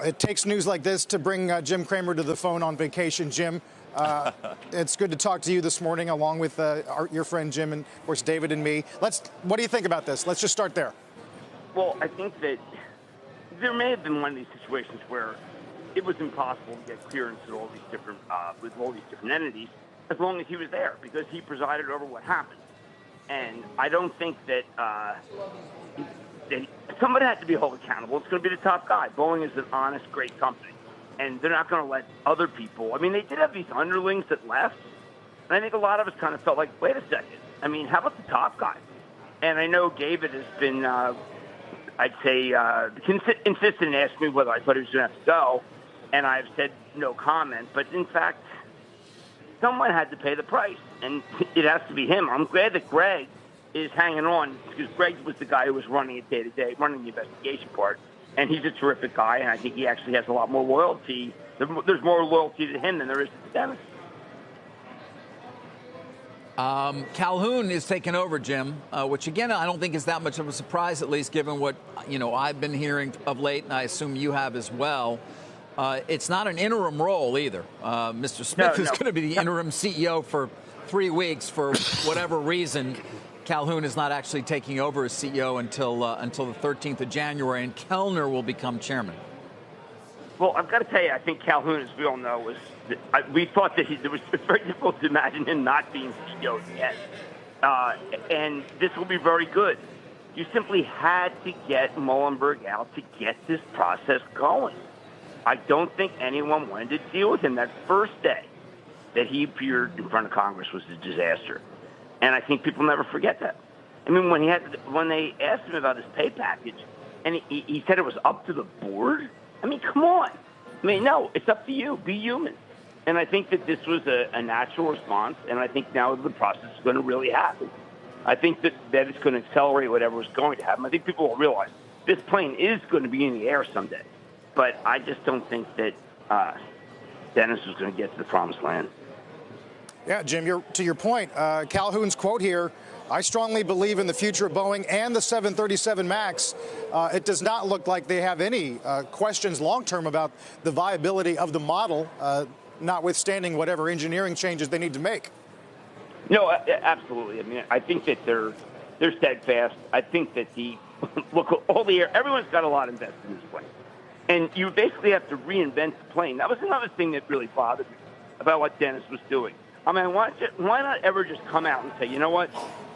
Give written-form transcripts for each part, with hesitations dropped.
It takes news like this to bring Jim Cramer to the phone on vacation. Jim, it's good to talk to you this morning, along with your friend Jim and, of course, David and me. What do you think about this? Let's just start there. Well, I think that there may have been one of these situations where it was impossible to get clearance at all these different with all these different entities, as long as he was there, because he presided over what happened. And I don't think that somebody had to be held accountable. It's going to be the top guy. Boeing is an honest, great company, and they're not going to let other people. I mean, they did have these underlings that left, and I think a lot of us kind of felt like, wait a second. I mean, how about the top guy? And I know David has been, I'd say, insistent in asking me whether I thought he was going to have to go, and I've said no comment. But in fact, someone had to pay the price, and it has to be him. I'm glad that Greg is hanging on, because Greg was the guy who was running it day to day, running the investigation part, and he's a terrific guy, and I think he actually has a lot more loyalty. There's more loyalty to him than there is to Dennis. Calhoun is taking over, Jim, which, again, I don't think is that much of a surprise, at least given what, I've been hearing of late, and I assume you have as well. It's not an interim role either. Mr. Smith is going to be the interim CEO for 3 weeks for whatever reason. Calhoun is not actually taking over as CEO until the 13th of January, and Kellner will become chairman. Well, I've got to tell you, I think Calhoun, as we all know, we thought that it's very difficult to imagine him not being CEO yet. And this will be very good. You simply had to get Muilenburg out to get this process going. I don't think anyone wanted to deal with him. That first day that he appeared in front of Congress was a disaster. And I think people never forget that. I mean, when they asked him about his pay package, and he said it was up to the board. I mean, come on. I mean, no, it's up to you. Be human. And I think that this was a natural response, and I think now the process is going to really happen. I think that it's going to accelerate whatever was going to happen. I think people will realize this plane is going to be in the air someday. But I just don't think that Dennis was going to get to the promised land. Yeah, Jim, to your point, Calhoun's quote here, I strongly believe in the future of Boeing and the 737 MAX. It does not look like they have any questions long-term about the viability of the model, notwithstanding whatever engineering changes they need to make. No, absolutely. I mean, I think that they're steadfast. I think that everyone's got a lot invested in this plane. And you basically have to reinvent the plane. That was another thing that really bothered me about what Dennis was doing. I mean, why not ever just come out and say, you know what?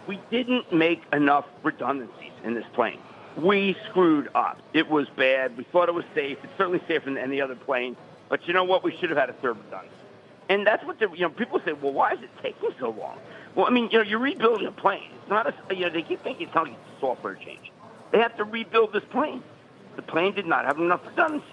We didn't make enough redundancies in this plane. We screwed up. It was bad. We thought it was safe. It's certainly safer than any other plane. But you know what? We should have had a third redundancy. And that's what people say, well, why is it taking so long? Well, I mean, you're rebuilding a plane. It's not they keep thinking it's not a software change. They have to rebuild this plane. The plane did not have enough redundancies.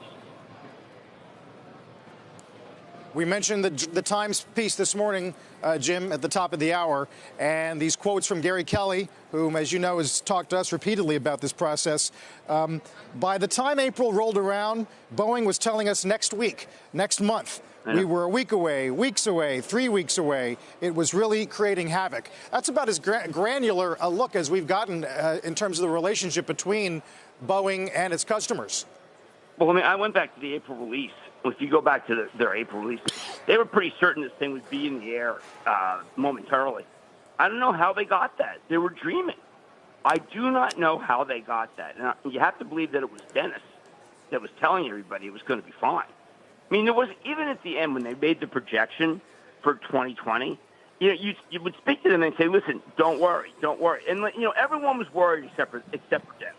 We mentioned the Times piece this morning, Jim, at the top of the hour, and these quotes from Gary Kelly, whom, as you know, has talked to us repeatedly about this process. By the time April rolled around, Boeing was telling us next week, next month. Yeah. We were a week away, weeks away, 3 weeks away. It was really creating havoc. That's about as granular a look as we've gotten in terms of the relationship between Boeing and its customers. Well, I mean, I went back to the April release. If you go back to their April release, they were pretty certain this thing would be in the air momentarily. I don't know how they got that. They were dreaming. I do not know how they got that. And you have to believe that it was Dennis that was telling everybody it was going to be fine. I mean, there was, even at the end when they made the projection for 2020, you would speak to them and say, listen, don't worry. And, everyone was worried except for Dennis.